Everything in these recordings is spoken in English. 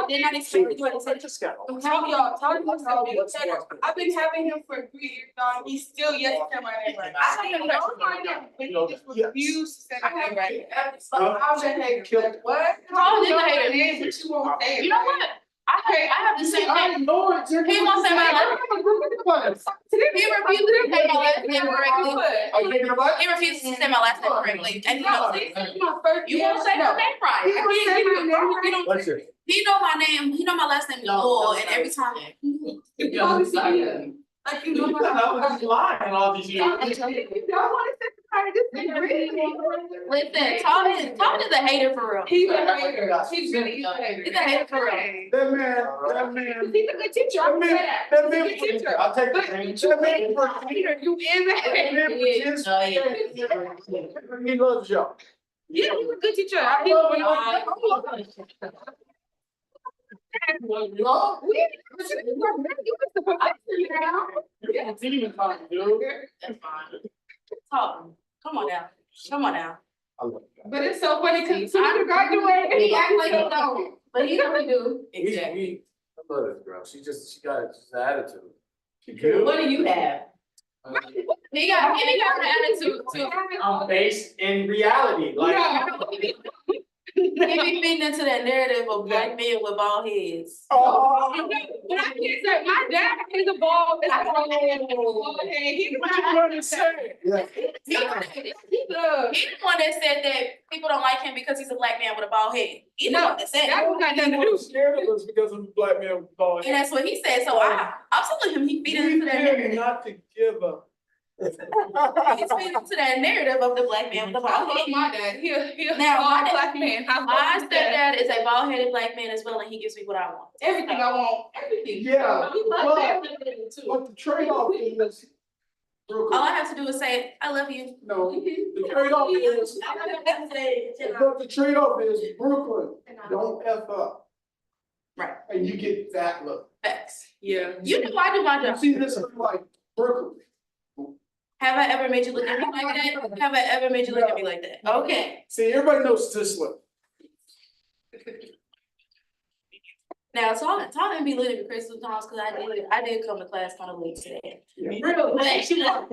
did not expect you to say Just got. Tell y'all, I've been having him for 3 years now, he's still yet to say my name right. I don't even know my name, but he just refused to say my name right. How's that hater? What? Tom is a hater. Name, but you won't say it. You know what? I have the same thing. know it. He won't say my last name. He refuses to say my last name correctly. Are you thinking about? He refuses to say my last name correctly, and he knows it. You You won't say my name right. He won't say my name. He don't- Let's see. He know my name. He know my last name is Bull, and every time. You always say it. Like you know my name. lying all these years. If y'all wanna say somebody, just say it. Listen, Tom is a hater for real. He's a hater. He's really a hater. He's a hater for real. That man. He's a good teacher, I would say that. That man, He's a good teacher. I'll take But that. you That man, a hater, you is a hater. he loves y'all. Yeah, he's a good teacher. That's fine. Tom, come on now. Come on now. But it's so funny because I graduated and he act like he don't. But he really do. I love this girl. She got an attitude. She good. What do you have? He got an attitude too. I'm based in reality, like. He be feeding into that narrative of black men with bald heads. Oh. But I can't say, my dad is a bald. He's What you trying to say? Yeah. He the one that said that people don't like him because he's a black man with a bald head. He the one that said That it. was got nothing to People do. scared of us because I'm a black man with bald And head. that's what he said. So I'm telling him he feeding into that We narrative. not to give up. He's feeding into that narrative of the black man with the I bald love head. my dad. He a Now, bald my black man. I love My his dad. stepdad is a bald-headed black man as well, and he gives me what I want. Everything I want, everything. Yeah, He loves well, everything too. but the trade-off is. Real quick. All I have to do is say, I love you. No, the trade-off is, but the trade-off is Brooklyn, don't F up. Right. And you get that look. Facts. Yeah. You know I do my You job. see this like Brooklyn. Have I ever made you look at me like that? Have I ever made you look at me like that? Okay. See, everybody knows this look. Now, talk and be looking at me crazy sometimes, cause I did come to class kind of late today. Real, But she was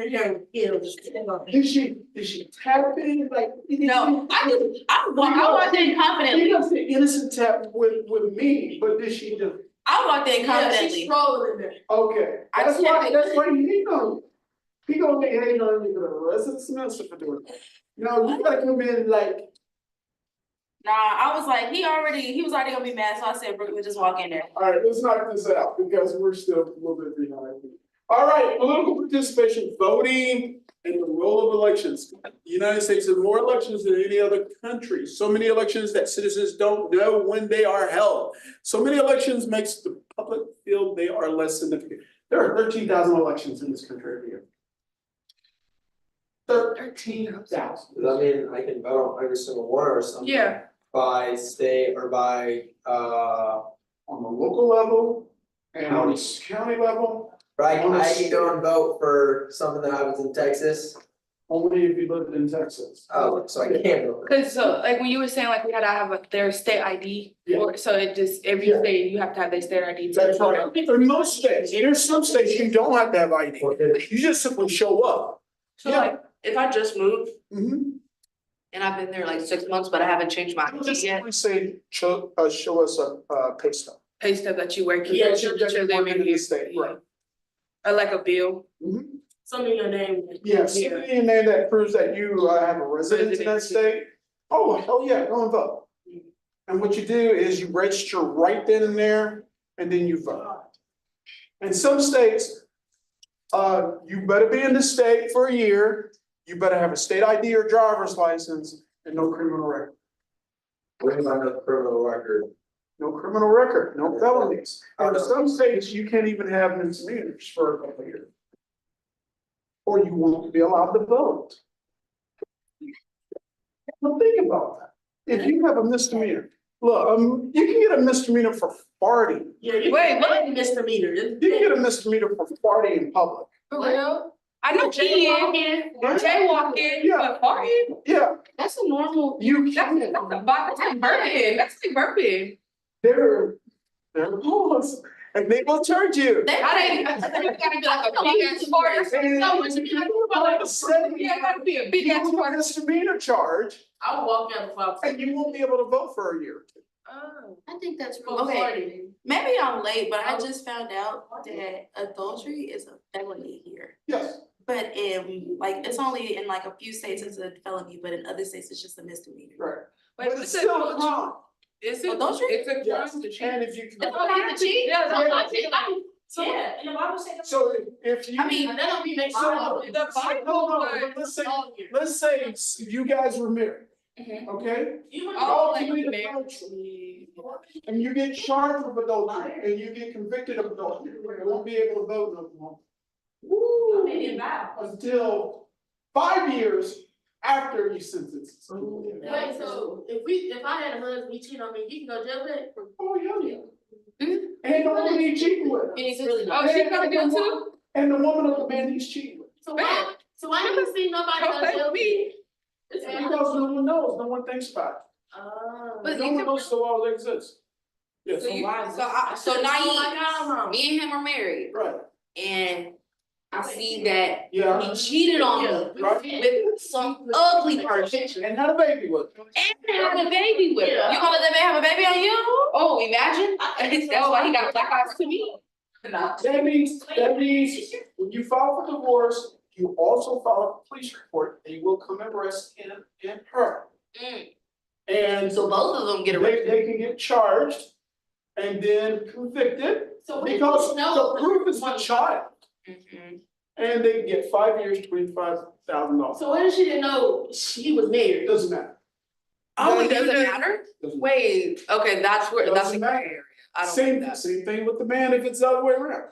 Did she tap in like? no, I walked in She confidently. doesn't innocent tap with me, but did she just, I walked in confidently. strolling in there. okay, I that's checked. why he gonna get hate on you for the rest of the semester for doing that. No, you gotta come in like, Nah, I was like, he was already gonna be mad, so I said, Brooklyn, just walk in there. alright, let's knock this out because we're still a little bit behind. Alright, political participation, voting and the role of elections. The United States has more elections than any other country. So many elections that citizens don't know when they are held. So many elections makes the public feel they are less significant. There are 13,000 elections in this country every year. 13,000. I mean, I can vote on every single one or something. Yeah. By state or by, On the local level and on the county level, right, I can go and vote for something that happens in Texas. only if you lived in Texas. Oh, so I can't vote. Cause so like when you were saying like we had to have their state ID, Yeah. or so it just every Yeah. state you have to have their state ID. That's right. In most states, there's some states you don't have to have ID. You just simply show up. So like, if I just moved Mm-hmm. and I've been there like 6 months, but I haven't changed my Just ID yet. simply say, show us a pay stub. Pay stub that you work. Yeah, show that you're living in the here. state, right. Or like a bill. Some of your name. Yeah, something in there that proves that you have a residence in that state. Oh, hell yeah, go and vote. And what you do is you register right then and there, and then you vote. In some states, you better be in the state for a year, you better have a state ID or driver's license, and no criminal record. What about the criminal record? No criminal record, no felonies. And in some states, you can't even have misdemeanors for a couple of years. Or you won't be allowed to vote. Now think about that. If you have a misdemeanor, look, you can get a misdemeanor for farting. Yeah, you Wait, what? Misdemeanor. You can get a misdemeanor for farting in public. For real? I know jaywalking, Yeah. but partying, Yeah, that's a normal. you That's can. like burping. That's like burping. There, There are laws, and they will charge you. They I gotta think it's gotta be like a big ass party. Yeah, it gotta be a big You ass will get a party. misdemeanor charge, I'll walk out before I. and you won't be able to vote for a year. I think that's Oh, okay. sorry. Maybe I'm late, but I just found out that adultery is a felony here. Yes, But like, it's only in like a few states it's a felony, but in other states it's just a misdemeanor. right. Wait, But it's still a crime. Is it? Adultery? It's a Yes, crime to cheat. and if you. It's okay to cheat. Yeah, Yeah. Yeah, and the Bible said. So if you. I mean, that don't be make. So, The Bible, no, but- but let's say you guys were married, Mhm. okay? You Oh, like Ultimately, marriage. and you get charged with adultery, and you get convicted of adultery, you won't be able to vote no more. Until 5 years after you sentence. Wait, so if I had a husband, he cheated on me, he can go jail with it? Oh, yeah. And the woman he's cheating with, And he's really Oh, she gonna do it too? and the woman of the man he's cheating with. So why haven't you seen nobody go Don't jail? tell me. It's because no one knows, no one thinks about But it. No you one can- knows the law that exists. Yes, So you- So now you, Me and him are married, right, and I see that yeah, he cheated on me right, with some ugly person and had a baby with her. and had a baby with her. You gonna let that man have a baby on you? Oh, imagine, that's why he got a black eye to me. That means, when you file for divorce, you also file a police report, they will come and arrest him and her. Mm. And So both of them get they, arrested. they can get charged and then convicted, So because the proof is the child. Mhm. And they get 5 years, $25,000. So when did she didn't know she was It married? doesn't matter. Oh, it Doesn't doesn't matter? Doesn't matter. Wait, okay, that's where, that's a Doesn't gray matter. area. I don't Same, like that. same thing with the man if it's the other way around.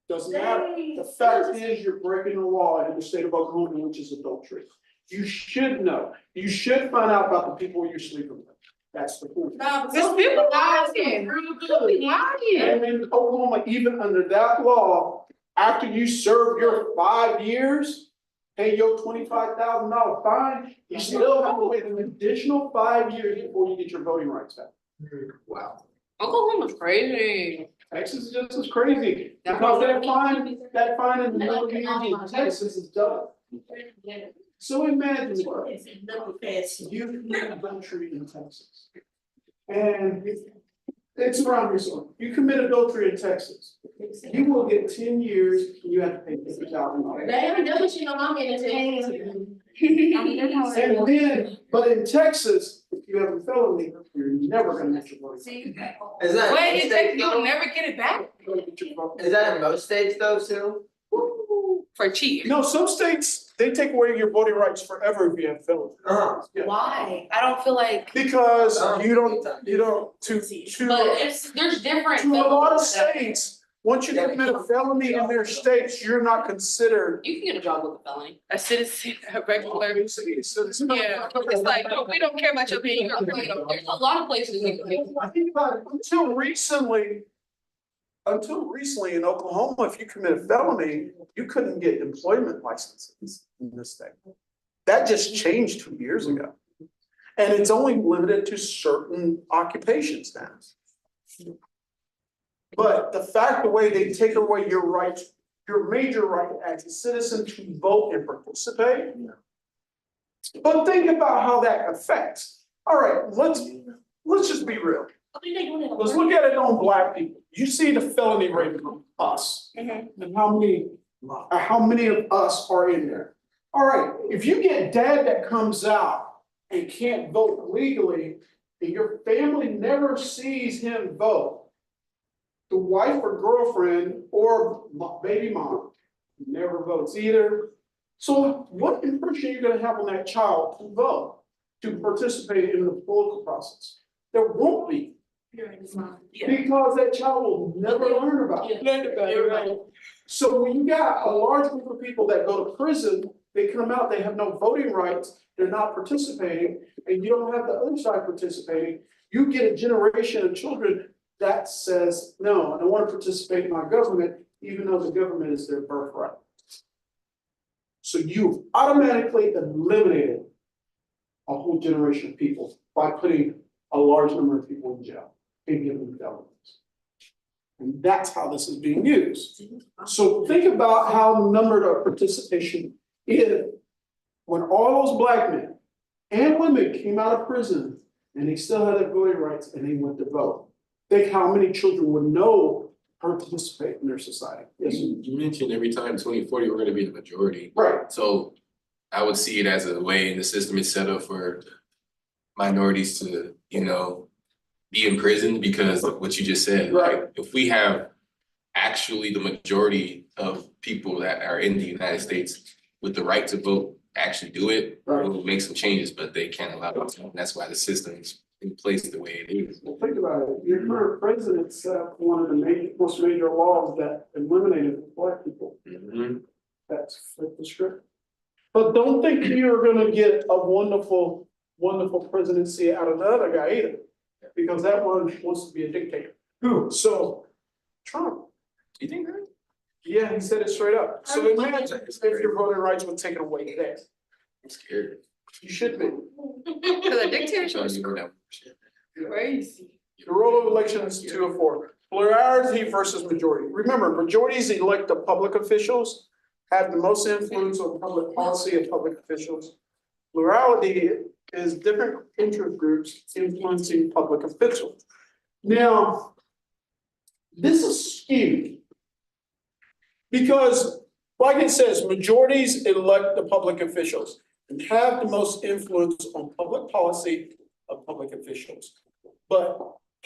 Doesn't matter. The fact is, you're breaking the law in the state of Oklahoma, which is adultery. You should know. You should find out about the people you're sleeping with. That's the point. Nah, but There's some people people lying. People be lying. And in Oklahoma, even under that law, after you serve your 5 years, pay your $25,000 fine, you still have to wait an additional 5 years before you get your voting rights back. Wow. Oklahoma's crazy. Texas is just as crazy, because that fine in the middle of the year in Texas is double. So imagine this. You commit adultery in Texas. And it's around here, so you commit adultery in Texas, you will get 10 years, and you have to pay $50,000. They haven't done what she know I'm in it. And then, but in Texas, if you have a felony, you're never gonna get your voting. Is that? Wait, it takes, you'll never get it back You're gonna get your voting. Is that in most states though, too? for cheating. No, some states, they take away your voting rights forever if you have felony. Yeah. Why? I don't feel like, Because you don't, but it's, there's different. to a lot of levels that- states, once you commit a felony in their states, you're not considered. You can get a job with a felony. A citizen, a regular, Citizen. yeah, it's like, no, we don't care about your opinion, you're a criminal. There's a lot of places you can get. I think about it, until recently in Oklahoma, if you commit a felony, you couldn't get employment licenses in this state. That just changed 2 years ago. And it's only limited to certain occupations now. But the fact, the way they take away your rights, your major right as a citizen to vote and participate. But think about how that affects. All right, let's just be real. Let's look at it on Black people. You see the felony rate of us. And how many of us are in there? All right, if you get dad that comes out and can't vote legally, and your family never sees him vote, the wife or girlfriend or baby mom never votes either. So what impression are you gonna have on that child to vote, to participate in the political process? There won't be, because that child will never learn about it. So when you got a large group of people that go to prison, they come out, they have no voting rights, they're not participating, and you don't have the other side participating, you get a generation of children that says, no, I don't want to participate in my government, even though the government is their birthright. So you automatically eliminated a whole generation of people by putting a large number of people in jail and giving them felonies. And that's how this is being used. So think about how numbered our participation is when all those black men and women came out of prison and they still had their voting rights and they went to vote. Think how many children would know how to participate in their society. Yes, You mentioned every time 2040, we're gonna be the majority. right. So I would see it as a way in the system is set up for minorities to, be imprisoned because of what you just said. Right. Like, if we have actually the majority of people that are in the United States with the right to vote actually do it, Right. we'll make some changes, but they can't allow it to. And that's why the system's in place the way it is. Well, think about it. Your current president set up one of the most major laws that eliminated black people. That's flip the script. But don't think you're gonna get a wonderful, wonderful presidency out of the other guy either. Because that one wants to be a dictator. Who? So, Trump. You think that? Yeah, he said it straight up. So imagine if your voting rights were taken away there. I'm scared. You should be. Cause a dictatorship is Crazy. The role of elections 204, plurality versus majority. Remember, majorities elect the public officials, have the most influence on public policy of public officials. Plurality is different interest groups influencing public officials. Now, this is skewed. Because, like it says, majorities elect the public officials and have the most influence on public policy of public officials. But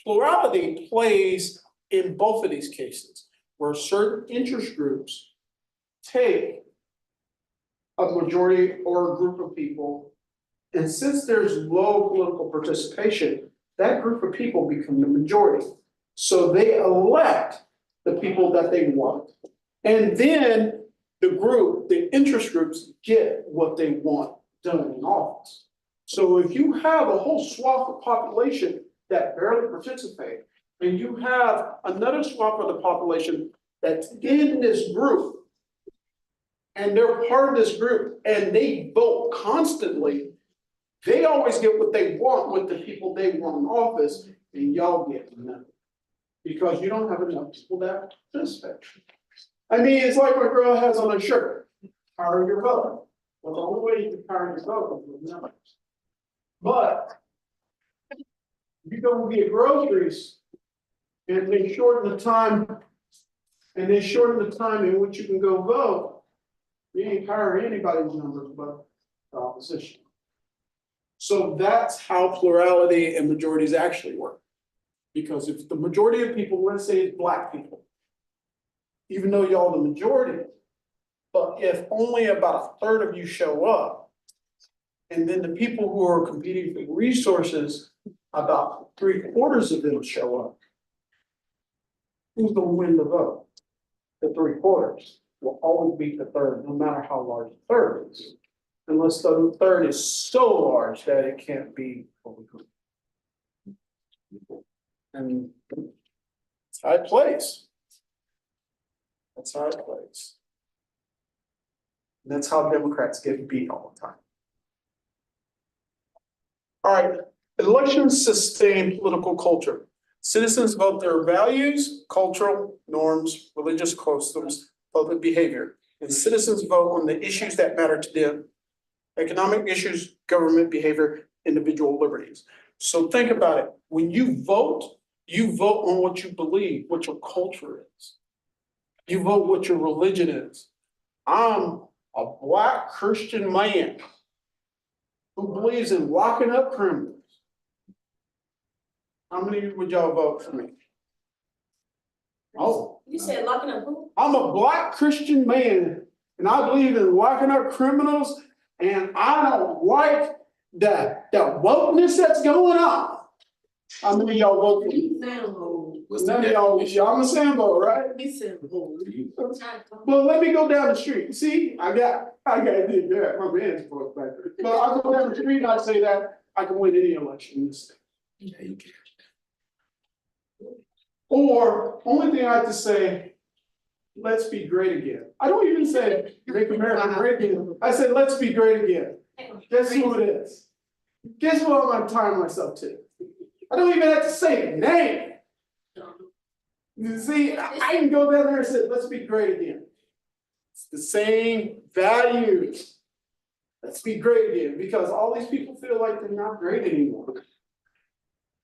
plurality plays in both of these cases, where certain interest groups take a majority or a group of people. And since there's low political participation, that group of people become the majority. So they elect the people that they want. And then the interest groups get what they want done in office. So if you have a whole swath of population that barely participate, and you have another swath of the population that's in this group, and they're part of this group, and they vote constantly, they always get what they want with the people they want in office, and y'all get nothing. Because you don't have enough people that participate. I mean, it's like my girl has on her shirt, power your vote. Well, the only way you can power your vote is with numbers. But you go and get groceries and they shorten the time in which you can go vote, you ain't powering anybody's numbers but the opposition. So that's how plurality and majorities actually work. Because if the majority of people, let's say it's black people, even though y'all the majority, but if only about a third of you show up, and then the people who are competing for resources, about 3/4 of them show up, who's gonna win the vote? The 3/4 will always beat the third, no matter how large the third is. Unless the third is so large that it can't be overcome. And that's how it plays. That's how it plays. That's how Democrats get beat all the time. All right, elections sustain political culture. Citizens vote their values, cultural norms, religious customs, public behavior. And citizens vote on the issues that matter to them. Economic issues, government behavior, individual liberties. So think about it. When you vote on what you believe, what your culture is. You vote what your religion is. I'm a black Christian man who believes in locking up criminals. How many would y'all vote for me? Oh, You said locking up who? I'm a black Christian man and I believe in locking up criminals and I don't like the wokeness that's going on. How many of y'all vote for me? You sound old. What's the None of y'all, definition? y'all in Sambo, right? You sound old. Well, let me go down the street. See, I got it there. My man's voice back there. But I go down the street and I say that I can win any election in this state. Yeah, you can. Or only thing I have to say, let's be great again. I don't even say make America great again. I said, let's be great again. Guess who it is? Guess what I'm gonna tie myself to? I don't even have to say the name. You see, I can go down there and say, let's be great again. It's the same values. Let's be great again, because all these people feel like they're not great anymore.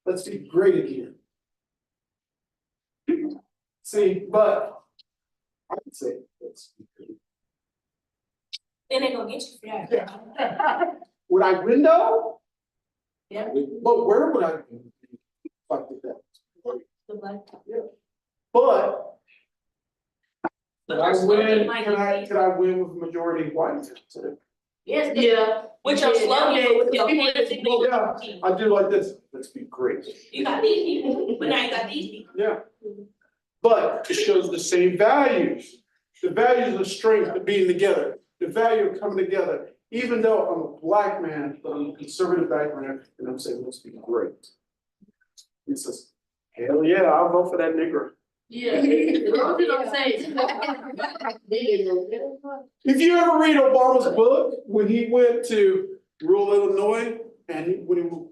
Let's be great again. See, but I would say, let's be great. Then they gonna get you for that. Yeah. Would I win though? Yeah. But where would I win? Like that? The black. But But could I there's win, might could I win with majority white? Yes. Yeah. With your slogan, with your policy. Yeah, I do like this, let's be great. You got these people, but now you got these people. Yeah. But it shows the same values, the values of strength of being together, the value of coming together. Even though I'm a black man, but I'm a conservative background, and I'm saying, let's be great. He says, hell yeah, I'll vote for that nigger. Yeah. As long as you don't say it. If you ever read Obama's book, when he went to rural Illinois and when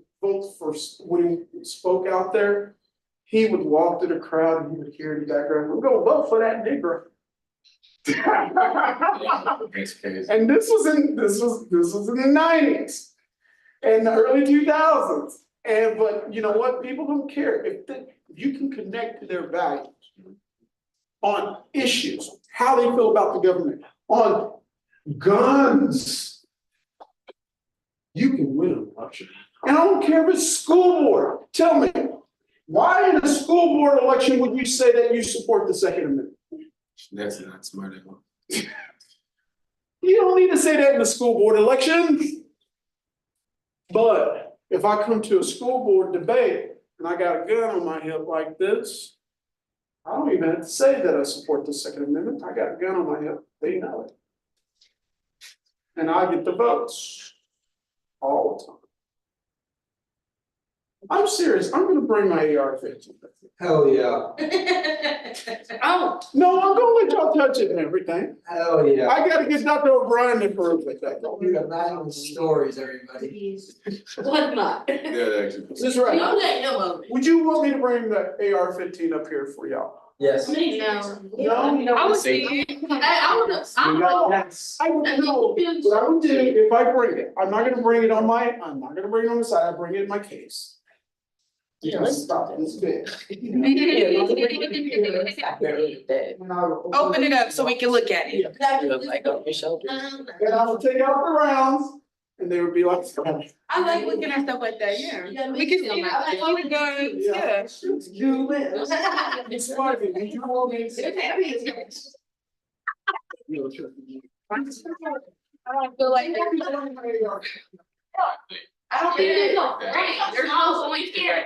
he spoke out there, he would walk to the crowd and you would hear in the background, we're gonna vote for that nigger. That's crazy. And this was in the 90s and the early 2000s. But you know what? People don't care if you can connect to their values on issues, how they feel about the government, on guns. You can win an election. And I don't care if it's school board. Tell me, why in a school board election would you say that you support the Second Amendment? That's not smart at all. You don't need to say that in the school board election. But if I come to a school board debate and I got a gun on my hip like this, I don't even have to say that I support the Second Amendment. I got a gun on my hip. They know it. And I get the votes all the time. I'm serious. I'm gonna bring my AR-15. Hell yeah. Oh, No, I'm gonna let y'all touch it and everything. Hell yeah. I gotta get Dr. O'Brien to approve it. You got nine stories, everybody. what not? Yeah, actually. Is this right? Don't let him over. Would you want me to bring the AR-15 up here for y'all? Yes. No? I would Say- see. I wanna. Yes. I would know what I would do if I bring it. I'm not gonna bring it on the side. I bring it in my case. Yeah, let's stop this bit. Open it up so we can look at it. And I would take out the rounds and they would be like. I like looking at stuff like that, yeah. We can see it, all the guns, yeah. It's funny, and you all need to- I don't feel like. I don't think there's no point here.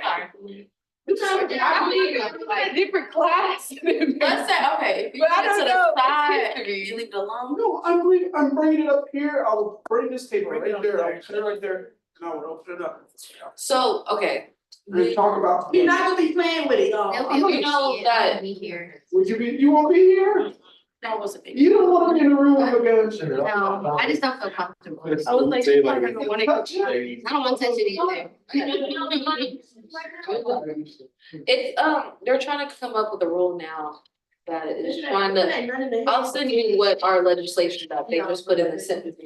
Like different class. Let's say, okay, if you But I put it don't to know, the side, it's history. you leave it alone. No, I'm bringing it up here. I will bring this table right there. I'll put it right there and I would open it up. So, okay. And talk about. You're not gonna be playing with it, y'all. You know that, Would you won't be here? that was a big. You don't want to be in a room with a gun. No, I just don't feel comfortable. I was like, Say I don't want to. I don't want to touch it either. It's, they're trying to come up with a rule now that is trying to, I'll send you what our legislation that they just put in the Senate.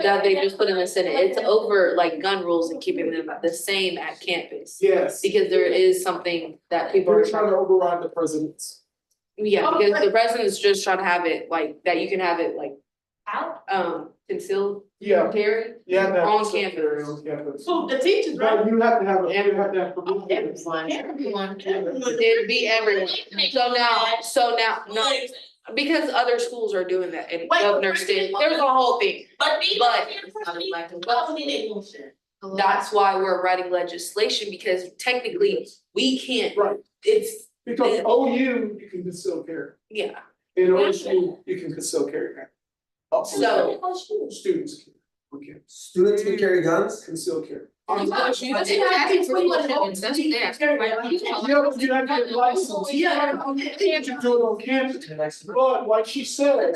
That they just put in the Senate, it's over like gun rules and keeping them the same at campus. Yes. Because there is something that people We're are trying to override the president's. yeah, because the president's just trying to have it like, that you can have it like, concealed Yeah, carry. yeah. that's- On campus. On campus. So the teachers, right? But you have to have, you have to have. permission. Everyone. It'd be everyone, so now, no, because other schools are doing that and Wait, Governor Stitt, there's a whole thing. But these. But- But. That's why we're writing legislation, because technically, we can't, Right, it's, because OU, you can conceal carry. yeah. In OSU, you can conceal carry. So- Students can, okay, Students can carry guns? conceal carry. But you have to You have to get a license. Yeah. You can't just do it on campus, but like she said,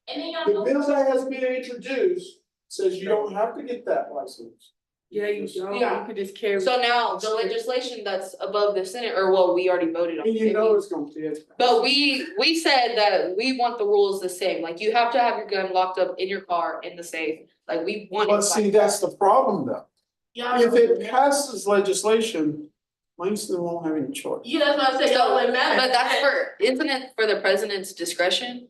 the bill that has been introduced says you don't have to get that license. Yeah, you don't, Yeah. you could just carry. So now the legislation that's above the Senate, or well, we already voted on. And you know it's gonna be. But we said that we want the rules the same, like you have to have your gun locked up in your car in the safe, like we want. But it see, like that's the problem though. Y'all. If it passes legislation, Langston won't have any choice. Yeah, that's what I said, y'all wouldn't matter. But that's isn't it for the president's discretion?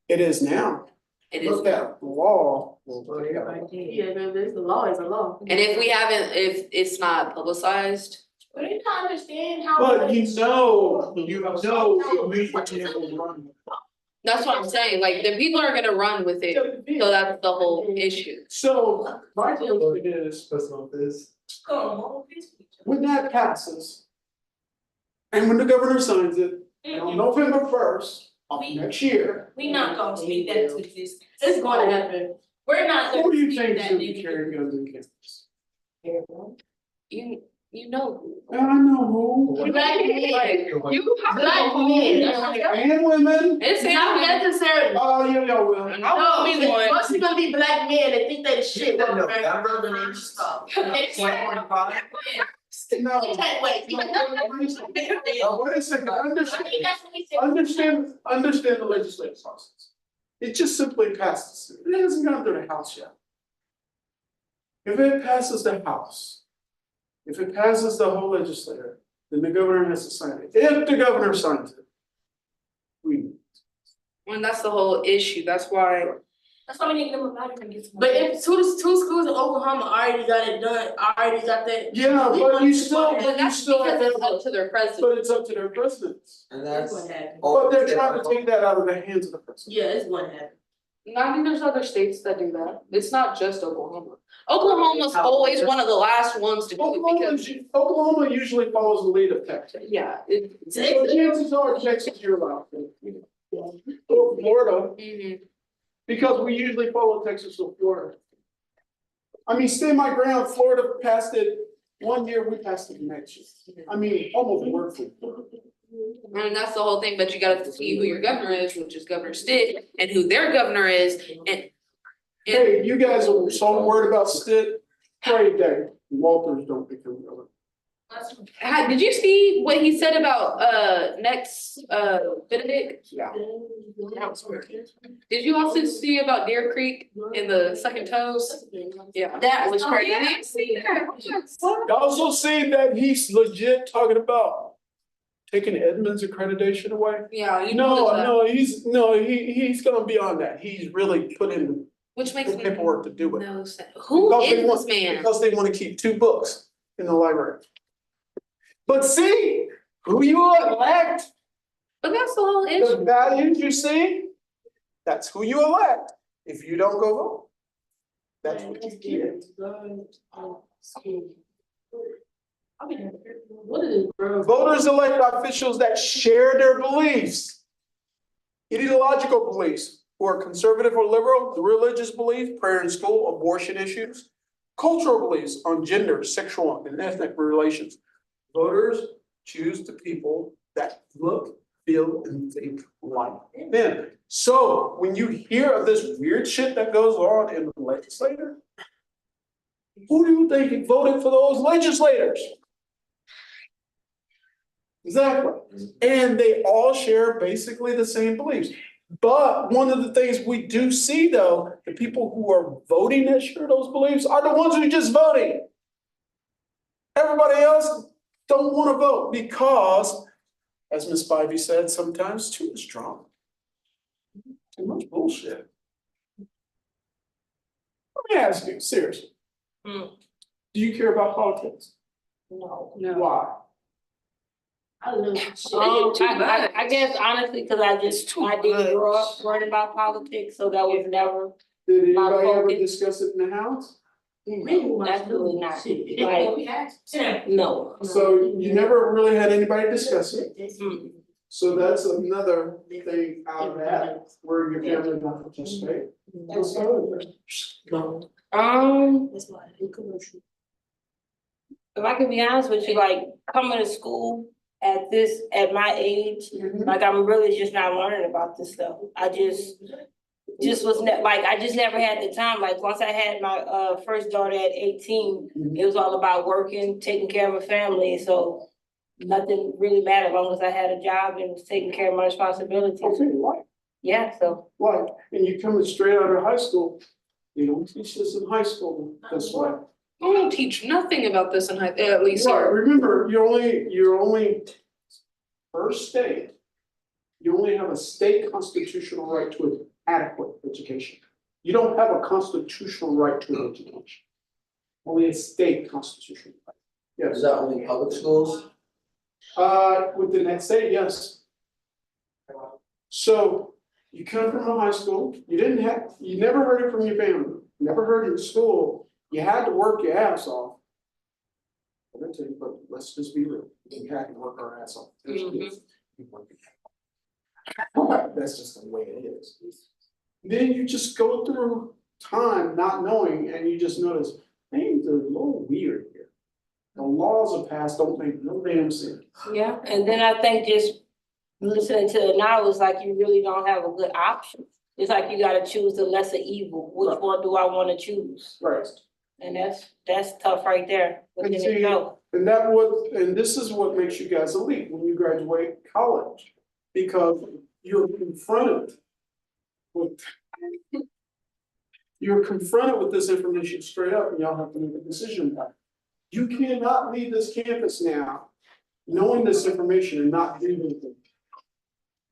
It is now. It is. Look at the law. Yeah, there's the law is a law. And if if it's not publicized, But you don't understand how. But you know, we would be able to run. that's what I'm saying, like the people are gonna run with it, so that's the whole issue. So my question is, when that passes. And when the governor signs it, on November first of next year. We not gonna speak that into existence. It's gonna happen. We're not Who gonna do you speak think that should be into. carrying guns in campus? You know. I know who. Black men. Like, you have to Black know men. And women. It's Not necessarily. Oh, yeah, y'all will. No, it's mostly gonna be black men that think they the shit. No, no, Right? I'm Brother named No. Can't wait. Wait a second, understand the legislative process. It just simply passes. It hasn't gone through the House yet. If it passes the House, if it passes the whole legislature, then the governor has to sign it. If the governor signs it, we. And that's the whole issue, that's why. That's why we need to give them a body. But if two schools in Oklahoma already got it done, already got that. Yeah, but you still, But you that's still because have it's up to, to their president. but it's up to their presidents. And That's that's. what happened. But they're trying to take that out of the hands of the president. Yeah, it's gonna happen. I mean, there's other states that do that, it's not just Oklahoma. Oklahoma's always one of the last ones to do it because, Oklahoma usually follows the lead of Texas. yeah, So chances are Texas, you're allowed to. Or Florida, Mhm. because we usually follow Texas or Florida. I mean, stand my ground, Florida passed it one year, we passed it next year. I mean, almost word for word. And that's the whole thing, but you gotta see who your governor is, which is Governor Stitt, and who their governor is, and. Hey, you guys are so worried about Stitt, pray that Walters don't become governor. Did you see what he said about next Benedict? Yeah. That was weird. Did you also see about Deer Creek in the second toes? Yeah, that was crazy. I didn't see that. You also see that he's legit talking about taking Edmonds accreditation away? Yeah, you know that. No, he's gonna be on that. He's really put in Which makes the me paperwork to do it. no sense. Who Because they is want- this man? Because they wanna keep 2 books in the library. But see, who you elect, But that's the whole the issue. values you see, that's who you elect. If you don't go vote, that's what you get. What is it, bro? Voters elect officials that share their beliefs. Ideological beliefs, who are conservative or liberal, the religious belief, prayer in school, abortion issues. Cultural beliefs on gender, sexual and ethnic relations. Voters choose the people that look, feel, and think like them. So when you hear of this weird shit that goes on in the legislature, who do you think voted for those legislators? Exactly, and they all share basically the same beliefs. But one of the things we do see though, the people who are voting that share those beliefs are the ones who are just voting. Everybody else don't wanna vote because, as Ms. Spivey said, sometimes too much drama. Too much bullshit. Let me ask you, seriously. Hmm. Do you care about politics? No. Why? I love I guess honestly, cause I didn't grow up learning about politics, so that was never, Did My anybody ever focus. discuss it in the House? absolutely not, like, no. So you never really had anybody discuss it, Mm. so that's another thing out of that, where your family not participate. If I can be honest with you, like, coming to school at my age, like, I'm really just not learning about this stuff. I just, just was like, I just never had the time. Like, once I had my first daughter at 18, it was all about working, taking care of a family, so nothing really mattered as long as I had a job and was taking care of my responsibilities. Okay, right, Yeah, so. right, and you coming straight out of high school, you don't teach this in high school, that's why. I don't teach nothing about this in high, at least Right, here. remember, you're only per state. You only have a state constitutional right to an adequate education. You don't have a constitutional right to an education. Only a state constitutional right. Yes. Is that only public schools? Within that state, yes. So you come from a high school, you never heard it from your family, never heard it in school, you had to work your ass off. I'm gonna tell you, but let's just be real, we had to work our ass off. There's kids who work their ass off. That's just the way it is. Then you just go through time not knowing, and you just notice, things are a little weird here. The laws are passed, don't make no damn sense. Yeah, and then I think just listening to it now is like you really don't have a good option. It's like you gotta choose the lesser evil. Which one do I wanna choose? Right. And that's tough right there. And Within see, itself. and this is what makes you guys elite when you graduate college. Because you're confronted with this information straight up, and y'all have to make a decision about it. You cannot leave this campus now knowing this information and not do anything.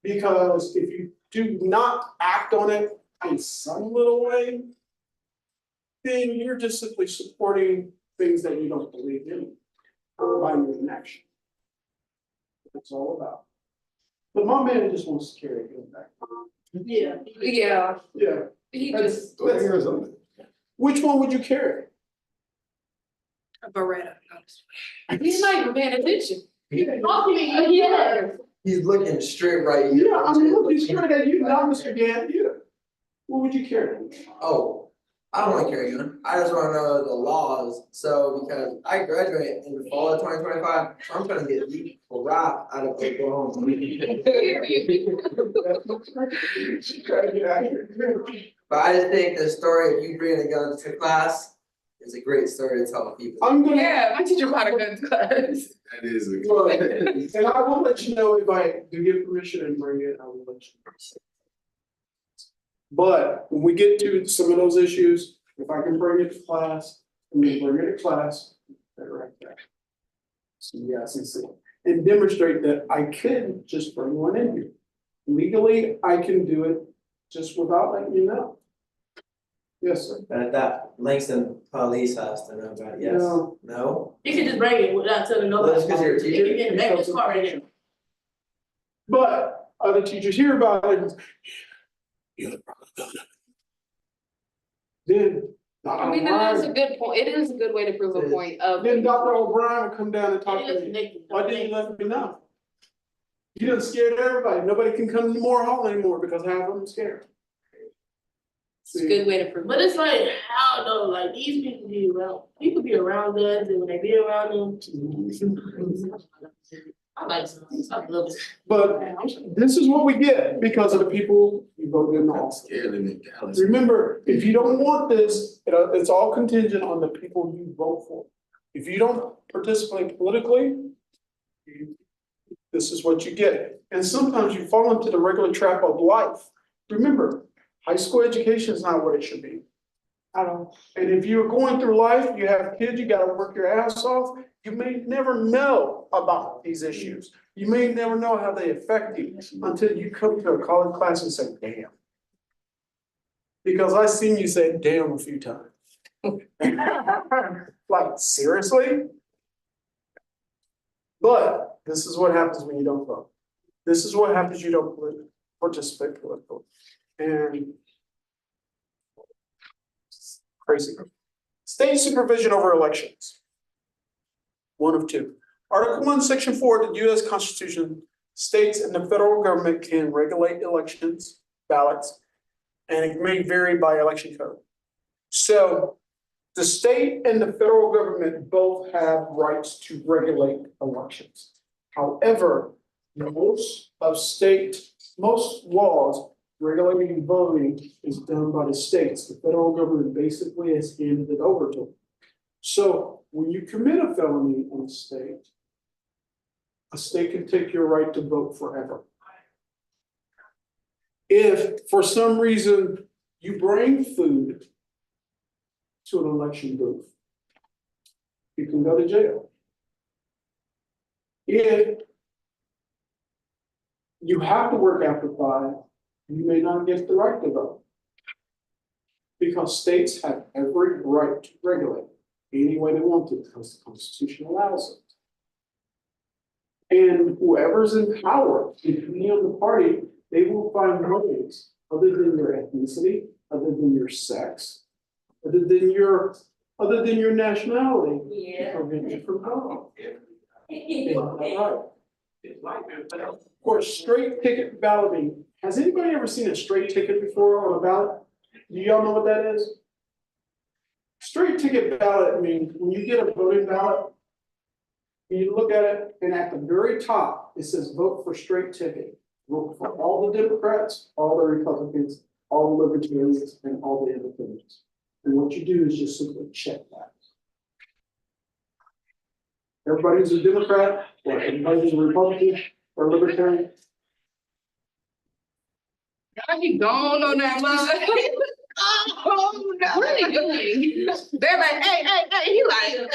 Because if you do not act on it in some little way, then you're just simply supporting things that you don't believe in by your inaction. That's all about. But my man just wants to carry it back. Yeah. Yeah, Yeah. he That's- just, Which one would you carry? a Beretta. He's not even paying attention. Yeah. He's looking straight right here. Yeah, I'm looking straight at you, not Mr. Gann, yeah. What would you carry? Oh, I don't wanna carry a gun, I just wanna know the laws, so because I graduate in the fall of 2025, so I'm trying to get legal rap out of Oklahoma. But I just think the story of you bringing a gun to class is a great story to tell people. I'm gonna. Yeah, my teacher brought a gun to class. That is a. Well, and I will let you know if I do get permission and bring it, I will let you know. But when we get to some of those issues, if I can bring it to class, I'm gonna bring it to class, that right there. So yes, and demonstrate that I can just bring one in here. Legally, I can do it just without letting you know. Yes, sir. But that Langston police has to know about it, yes, No. no? You can just bring it without telling nobody. That's 'cause you're a teacher? You can make this car right here. But other teachers hear about it. You're the problem. Then. I mean, that is a good point, it is a good way to prove a point of. Then Dr. O'Brien will come down and talk to me. Why didn't you let me know? You done scared everybody. Nobody can come to Moore Hall anymore because half of them scared. It's a good way to prove. But it's like, how though, like these people be around us, and when they be around them. I love it. But this is what we get because of the people you voted in the office. Scared in Dallas. Remember, if you don't want this, it's all contingent on the people you vote for. If you don't participate politically, this is what you get. And sometimes you fall into the regular trap of life. Remember, high school education is not what it should be. And if you're going through life, you have kids, you gotta work your ass off, you may never know about these issues. You may never know how they affect you until you come to a college class and say, damn. Because I've seen you say damn a few times. Like, seriously? But this is what happens when you don't vote. This is what happens, you don't participate politically. And crazy. State supervision over elections. One of two. Article 1, Section 4 of the US Constitution states and the federal government can regulate elections, ballots, and it may vary by election code. So the state and the federal government both have rights to regulate elections. However, most laws regulating voting is done by the states. The federal government basically has handed it over to them. So when you commit a felony in a state can take your right to vote forever. If for some reason you bring food to an election booth, you can go to jail. If you have to work after 5, you may not get the right to vote. Because states have every right to regulate any way they want to, because the Constitution allows it. And whoever's in power, depending on the party, they will find ways, other than your ethnicity, other than your sex, other than your nationality, to prevent you from voting. Of course, straight ticket balloting. Has anybody ever seen a straight ticket before on a ballot? Do y'all know what that is? Straight ticket ballot means when you get a voting ballot, you look at it, and at the very top, it says vote for straight ticket. Vote for all the Democrats, all the Republicans, all the Libertarians, and all the Independents. And what you do is just simply check that. Everybody's a Democrat, or everybody's a Republican, or Libertarian. Gotta be gone on that mother. Oh, no. What are they doing? They're like, hey, he like.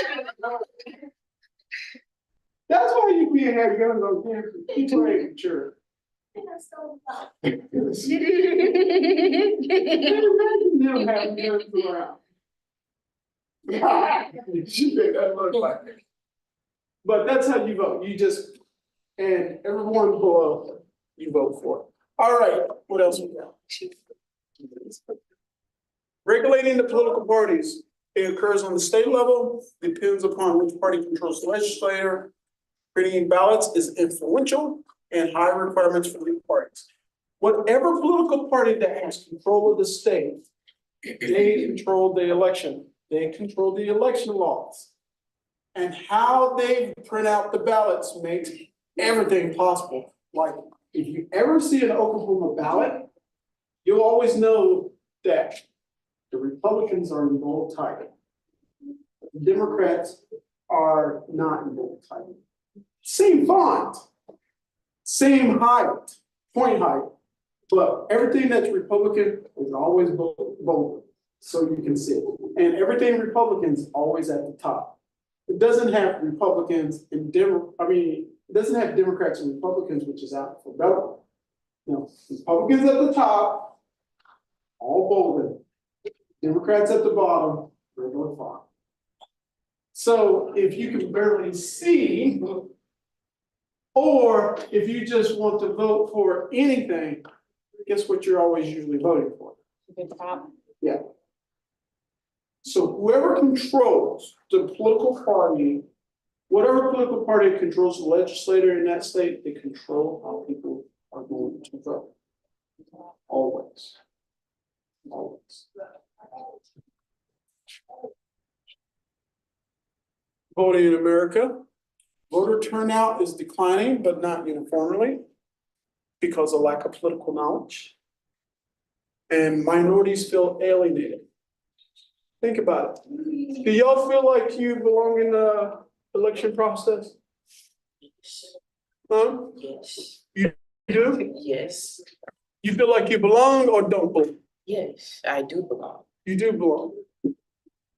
That's why you can't have guns on campus. People ain't mature. Imagine them having guns around. You make that look like it. But that's how you vote. You just, and everyone below, you vote for. All right, what else we got? Regulating the political parties. It occurs on the state level, depends upon which party controls the legislature. Printing ballots is influential and high requirements for the parties. Whatever political party that has control of the state, they control the election. They control the election laws. And how they print out the ballots makes everything possible. Like, if you ever see an Oklahoma ballot, you'll always know that the Republicans are in bold type. The Democrats are not in bold type. Same font, same height, point height, but everything that's Republican is always bold, so you can see it. And everything Republican is always at the top. It doesn't have Republicans and it doesn't have Democrats and Republicans, which is out for government. No, Republicans at the top, all bolded. Democrats at the bottom, regular font. So if you can barely see, or if you just want to vote for anything, guess what you're always usually voting for? Yeah. So whoever controls the political party, whatever political party controls the legislator in that state, they control how people are going to vote. Always. Always. Voting in America. Voter turnout is declining, but not uniformly because of lack of political knowledge. And minorities feel alienated. Think about it. Do y'all feel like you belong in the election process? Huh? Yes. You do? Yes. You feel like you belong or don't belong? Yes, I do belong. You do belong.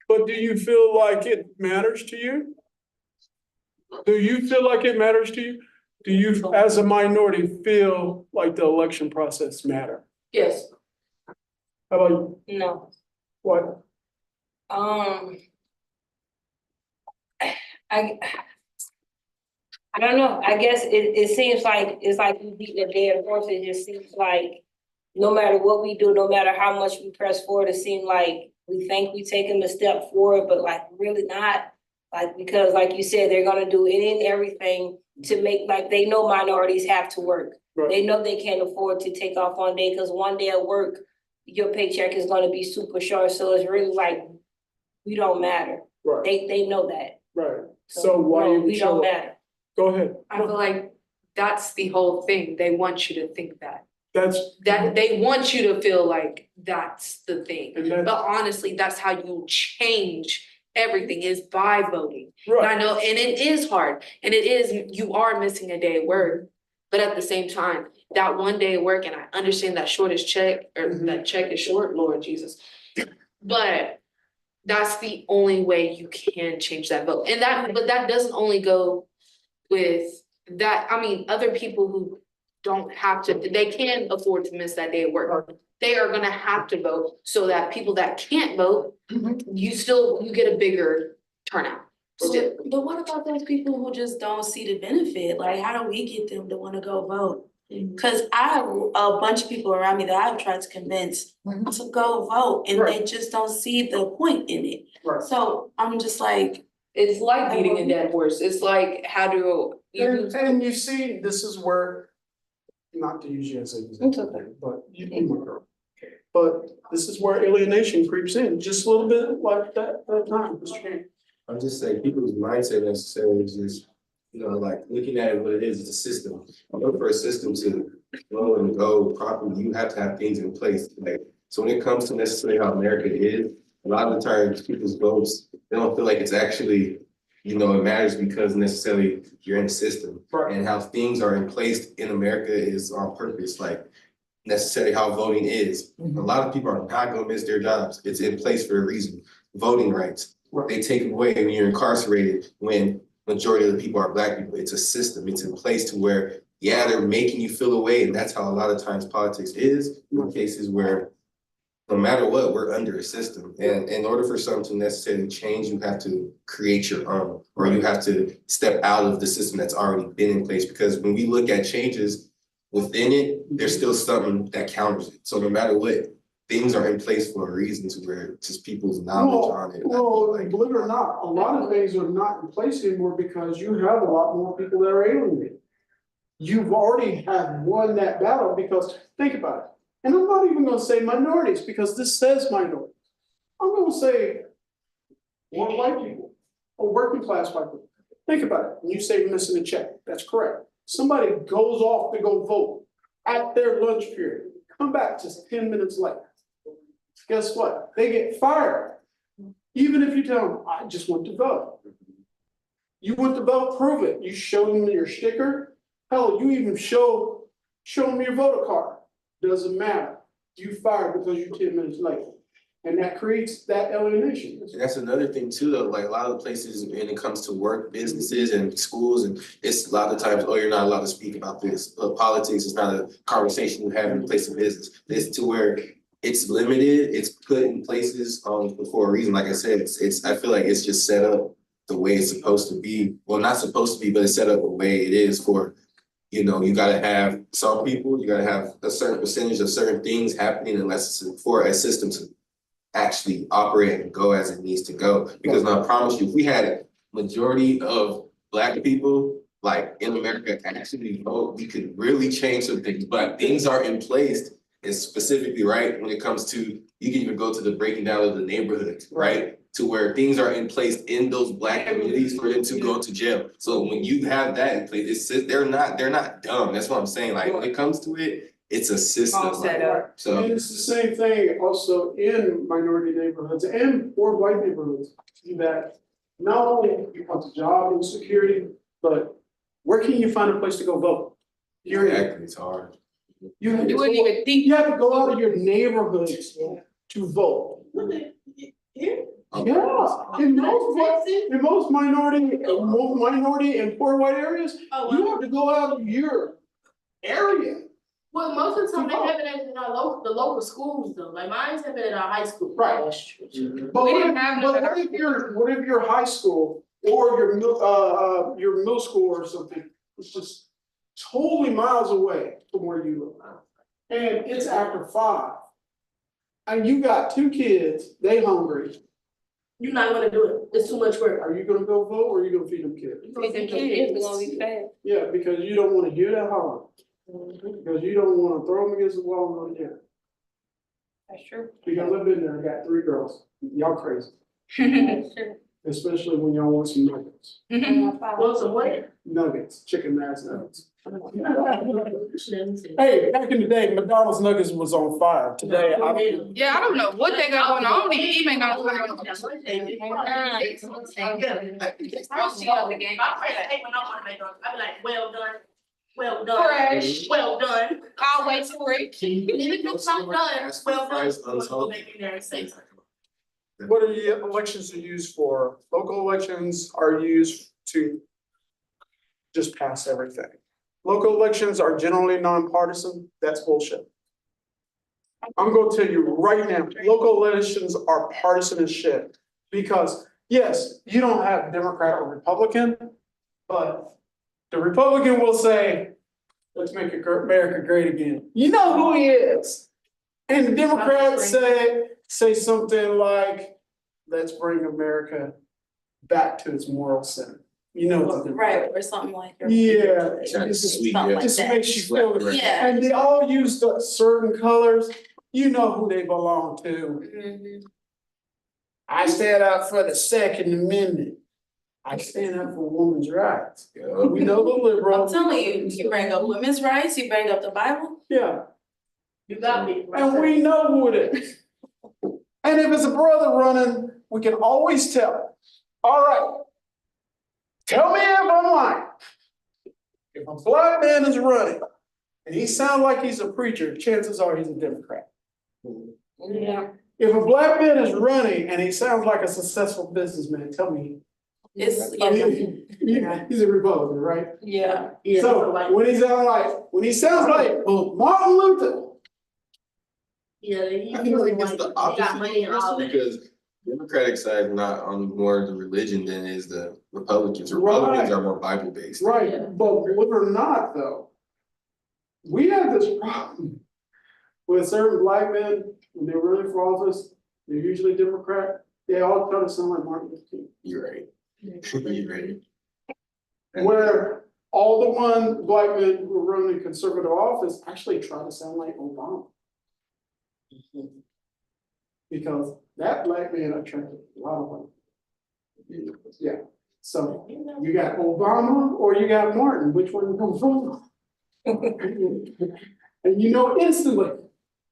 But do you feel like it matters to you? Do you feel like it matters to you? Do you, as a minority, feel like the election process matter? Yes. How about you? No. What? I don't know. I guess it seems like it's like we beat a dead horse. It just seems like no matter what we do, no matter how much we press forward, it seems like we think we taking a step forward, but like really not. Like, because like you said, they're gonna do any and everything to make, like, they know minorities have to work. Right. They know they can't afford to take off one day, because one day at work, your paycheck is gonna be super short. So it's really like, we don't matter. Right, They know that. right. So why no, you we show don't up? matter. Go ahead. I feel like that's the whole thing. They want you to think that. That's, That they want you to feel like that's the thing. and that's, But honestly, that's how you change everything is by voting. And I right, know, and it is hard, and it is, you are missing a day of work. But at the same time, that one day of work, and I understand that shortest check, or Mhm. that check is short, Lord Jesus. But that's the only way you can change that vote. And that, but that doesn't only go with that, I mean, other people who don't have to, they can afford to miss that day of work. They are gonna have to vote so that people that can't vote, you get a bigger turnout still. But what about those people who just don't see the benefit? Like, how do we get them to wanna go vote? Cause I have a bunch of people around me that I've tried to convince to go vote and they Right. just don't see the point in it. right. So I'm just like, It's like beating a dead horse. It's like, how do you? And you see, this is where, not to use you as an example, but you be my girl. But this is where alienation creeps in, just a little bit like that time, Mr. King. I'm just saying, people's mindset necessarily is just, you know, like looking at it, what it is, it's a system. In order for a system to flow and go properly, you have to have things in place. Like, so when it comes to necessarily how America is, a lot of the times people's votes, they don't feel like it's actually, you know, it matters because necessarily you're in the system. Right. And how things are in place in America is on purpose, like necessarily how voting is. A lot of people are not gonna miss their jobs. It's in place for a reason. Voting rights. Right. They take it away when you're incarcerated, when majority of the people are Black people. It's a system. It's in place to where, yeah, they're making you feel away, and that's how a lot of times politics is. In cases where no matter what, we're under a system. And in order for something to necessarily change, you have to create your own, or you have to step out of the system that's already been in place. Because when we look at changes within it, there's still something that counters it. So no matter what, things are in place for a reason to where just people's knowledge on it. Well, believe it or not, a lot of things are not in place anymore because you have a lot more people that are alienated. You've already have won that battle because, think about it. And I'm not even gonna say minorities because this says minorities. I'm gonna say more white people or working class white people. Think about it. When you say missing a check, that's correct. Somebody goes off to go vote at their lunch period, come back just 10 minutes late. Guess what? They get fired. Even if you tell them, I just went to vote. You went to vote, prove it. You show them your sticker. Hell, you even show them your voter card. Doesn't matter. You fired because you're 10 minutes late. And that creates that alienation. And that's another thing too, though, like a lot of places when it comes to work, businesses and schools, and it's a lot of times, oh, you're not allowed to speak about this. But politics is not a conversation you have in a place of business. It's to where it's limited, it's put in places for a reason. Like I said, I feel like it's just set up the way it's supposed to be. Well, not supposed to be, but it's set up the way it is for, you know, you gotta have some people, you gotta have a certain percentage of certain things happening unless it's for a system to actually operate and go as it needs to go. Because I promise you, if we had a majority of Black people like in America actually vote, we could really change some things. But things are in place, and specifically, right, when it comes to, you can even go to the breaking down of the neighborhoods, right? To where things are in place in those Black communities for them to go to jail. So when you have that in place, they're not dumb. That's what I'm saying. Like when it comes to it, it's a system. All set up. So. And it's the same thing also in minority neighborhoods and or white neighborhoods. That not only becomes job insecurity, but where can you find a place to go vote? Exactly, it's hard. You have You wouldn't even think. you have to go out of your neighborhoods to vote. here? Yeah, in most minority and poor white areas, you have to go out of your area. Well, most of the time they have it in our the local schools though, like mine's have it in our high school. Right. But We what didn't if, have none but of what if your high school or your middle school or something, it's just totally miles away from where you live. And it's after 5. And you got 2 kids, they hungry. You're not gonna do it, it's too much work. Are you gonna go vote or are you gonna feed them kids? Feed them kids, they're gonna be fed. Yeah, because you don't wanna hear that holler. Because you don't wanna throw them against the wall and go to jail. That's true. Because I've been there, I got 3 girls. Y'all crazy. That's true. especially when y'all want some nuggets. Want some what? Nuggets, chicken nuggets. Hey, back in the day, McDonald's nuggets was on fire. Today, I don't. Yeah, I don't know what they got going on. I don't even know. I be like, well done, well done, Fresh. well done. Always fresh. Even if I'm done, Ask for well done. fries We'll unsalted. make it there and say something. What are the elections are used for? Local elections are used to just pass everything. Local elections are generally nonpartisan. That's bullshit. I'm gonna tell you right now, local elections are partisan as shit. Because, yes, you don't have Democrat or Republican, but the Republican will say, let's make America great again. You know who he is. And the Democrats say something like, let's bring America back to its moral center. You know what the Right, or something like that. Yeah. Sounds sweet, Something yeah. like Just that. makes you feel it. Yeah. And they all use the certain colors, you know who they belong to. Mhm. I stand up for the Second Amendment. I stand up for women's rights. Yeah. We know the I'm liberal, telling you, you bring up women's rights, you bring up the Bible. yeah, You got me. and we know who it is. And if it's a brother running, we can always tell. All right. Tell me if I'm lying. If a black man is running and he sounds like he's a preacher, chances are he's a Democrat. Yeah. If a black man is running and he sounds like a successful businessman, tell me. It's, He's a Republican, right? yeah. So when he sounds like Martin Luther, Yeah, I feel like it's the opposite, because Democratic side is not on more the religion than is the Republicans. Republicans are more Bible based. right, but believe it or not, though, we have this problem with certain black men, when they're running for office, they're usually Democrat, they all try to sound like Martin Luther King. You're right. You're right. Where all the black men who are running conservative office actually try to sound like Obama. Because that black man attracted a lot of women. Yeah, so you got Obama or you got Martin, which one you come from? And you know instantly,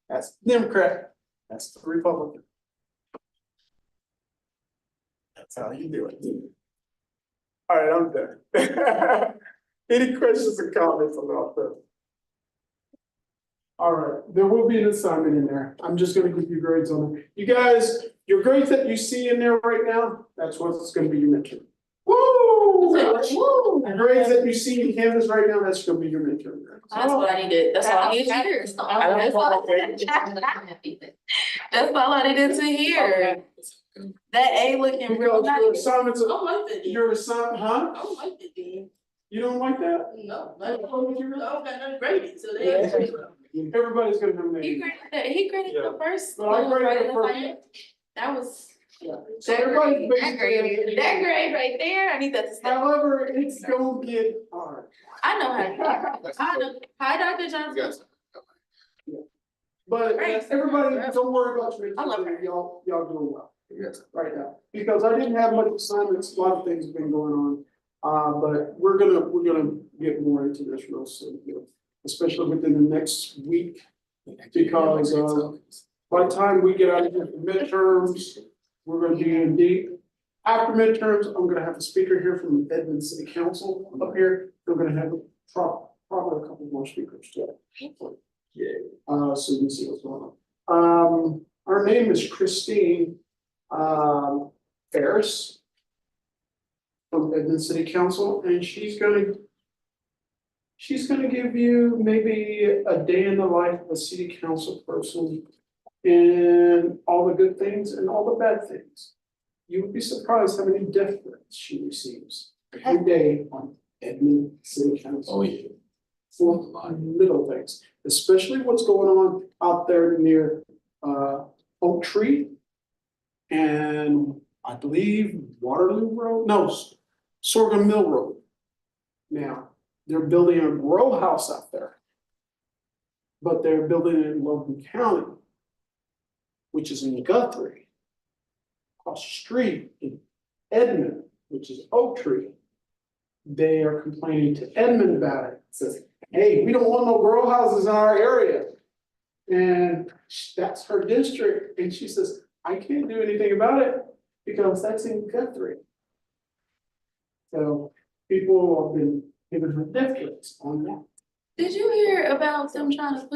that's the Democrat, that's the Republican. That's how you do it. All right, I'm done. Any questions or comments about that? All right, there will be an assignment in there. I'm just gonna give you grades on it. You guys, your grades that you see in there right now, that's what's gonna be your midterm. Woo! The grades that you see in Canvas right now, that's gonna be your midterm. That's what I needed, that's all I needed to hear. That's all I needed to hear. That A looking real Because your nice. assignments, I don't like that. your assignment, huh? I don't like that. Then. You don't like that? No, I don't got nothing graded, so they. Everybody's gonna have He an graded that, he graded the first. So I graded the one, first. That was. So everybody's That grade, that grade right there, I need that to stay. However, it's gonna get hard. I know how to do it. I know. Hi, Dr. You Johnson. guys- But Right. everybody, don't worry about your I love her. y'all doing well Yes. right now. Because I didn't have much assignments, a lot of things have been going on. But we're gonna get more into this real soon, especially within the next week. Because by the time we get out of here for midterms, we're gonna be in deep. After midterms, I'm gonna have a speaker here from the Edmond City Council up here. We're gonna have probably a couple more speakers too. So you can see what's going on. Her name is Christine, Ferris from Edmond City Council, and she's gonna give you maybe a day in the life of a city council person and all the good things and all the bad things. You would be surprised how many death threats she receives every day on Edmond City Council. Oh, yeah. For little things, especially what's going on out there near Oak Tree. And I believe Waterloo Road, no, Sorghum Mill Road. Now, they're building a row house out there. But they're building it in Logan County, which is in Guthrie. Across the street in Edmond, which is Oak Tree. They are complaining to Edmond about it. It says, hey, we don't want no grow houses in our area. And that's her district, and she says, I can't do anything about it because that's in Guthrie. So people have been giving her death threats on that. Did you hear about them trying to put